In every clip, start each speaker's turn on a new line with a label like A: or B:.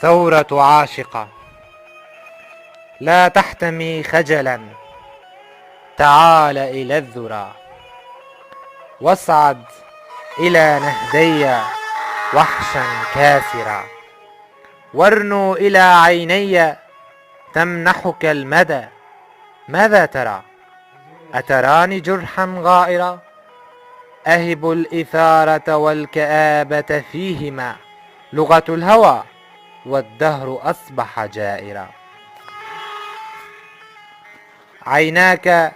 A: ثورة عاشقة لا تحتمي خجلا، تعال إلى الذرى واصعد إلى نهدي وحشا كاسرا، وارنو إلى عيني تمنحك المدى. ماذا ترى؟ أتراني جرحا غائرا؟ أهب الإثارة والكآبة فيهما لغة الهوى، والدهر أصبح جائرا. عيناك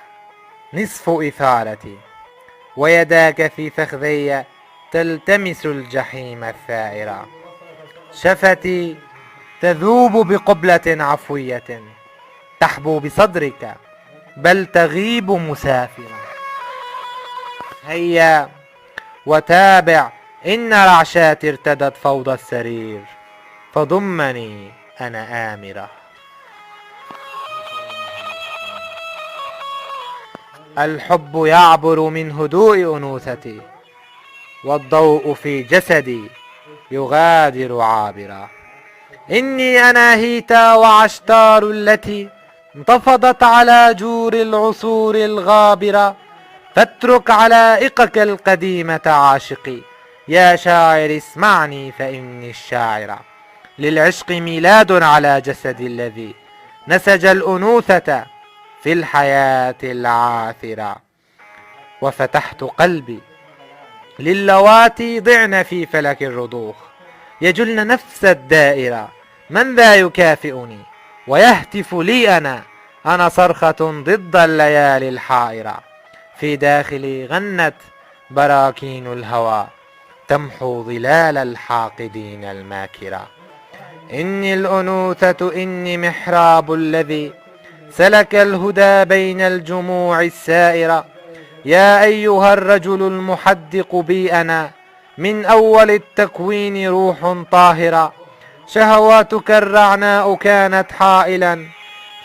A: نصف إثارتي، ويداك في فخذي تلتمس الجحيم الثائرا. شفتي تذوب بقبلة عفوية، تحبو بصدرك بل تغيب مسافرا. هيا وتابع إن رعشاتي ارتدت فوضى السرير، فضمني أنا آمرة. الحب يعبر من هدوء أنوثتي، والضوء في جسدي يغادر عابرا. إني أنا هيتا وعشتار التي انتفضت على جور العصور الغابرة. فاترك علائقك القديمة عاشقي، يا شاعر اسمعني فإني الشاعر. للعشق ميلاد على جسدي الذي نسج الأنوثة في الحياة العاثرة. وفتحت قلبي للواتي ضعن في فلك الرضوخ، يجلن نفس الدائرة. من ذا يكافئني ويهتف لي أنا صرخة ضد الليالي الحائرة. في داخلي غنت براكين الهوى، تمحو ظلال الحاقدين الماكرة. إني الأنوثة إني محراب الذي سلك الهدى بين الجموع السائرة. يا أيها الرجل المحدق بي أنا من أول التكوين روح طاهرة. شهواتك الرعناء كانت حائلا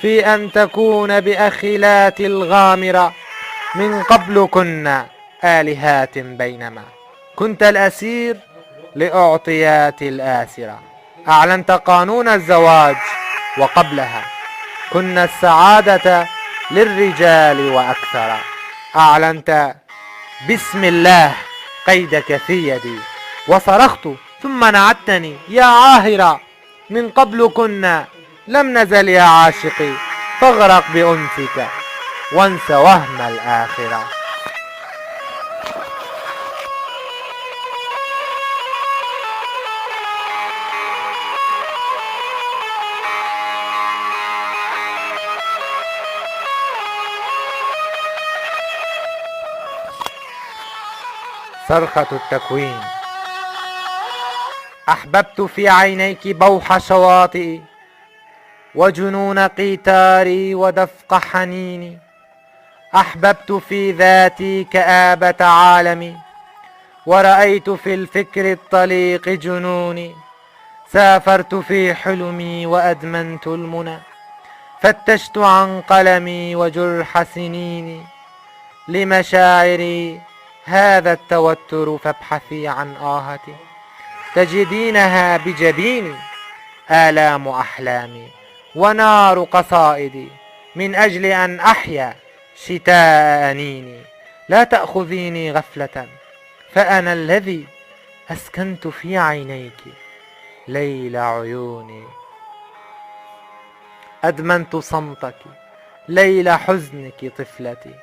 A: في أن تكون بأخلات الغامرة. من قبل كنا آلهات بينما كنت الأسير لأعطيات الآسرة. أعلنت قانون الزواج وقبلها كنا السعادة للرجال وأكثر. أعلنت بسم الله قيدك في يدي وصرخت ثم نعدتني يا عاهرة. من قبل كنا لم نزل يا عاشقي، فاغرق بأنسك وانس وهم الآخرة. صرخة التكوين. أحببت في عينيك بوح شواطئي، وجنون قيتاري ودفق حنيني. أحببت في ذاتي كآبة عالمي، ورأيت في الفكر الطليق جنوني. سافرت في حلمي وأدمنت المنى، فتشت عن قلمي وجرح سنيني. لمشاعري هذا التوتر فابحثي عن آهتي، تجدينها بجبيني. آلام أحلامي ونار قصائدي من أجل أن أحيا شتاء أنيني. لا تأخذيني غفلة، فأنا الذي أسكنت في عينيك ليل عيوني. أدمنت صمتك ليل حزنك طفلتي،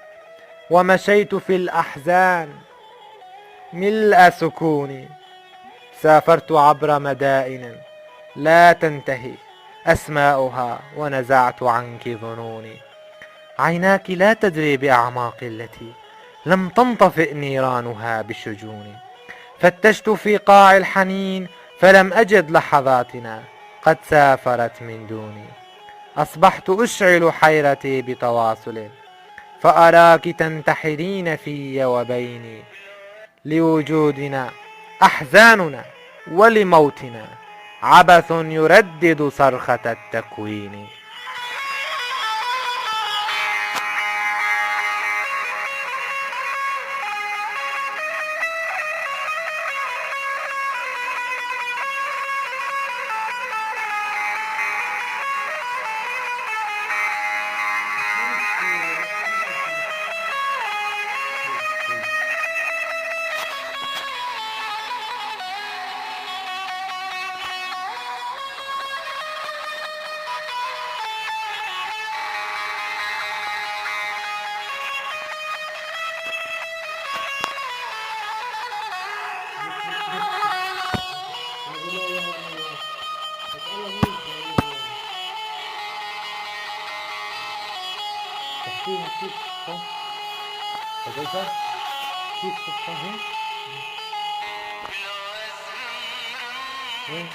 A: ومشيت في الأحزان ملء سكوني. سافرت عبر مدائن لا تنتهي أسماؤها، ونزعت عنك ظنوني. عيناك لا تدري بأعماق التي لم تنطفئ نيرانها بشجوني. فتشت في قاع الحنين فلم أجد لحظاتنا قد سافرت من دوني. أصبحت أشعل حيرتي بتواصل، فأراك تنتحرين في وبيني. لوجودنا أحزاننا ولموتنا عبث يردد صرخة التكوين. تحكيها كيف ها؟ بديتها كيف ها؟ وين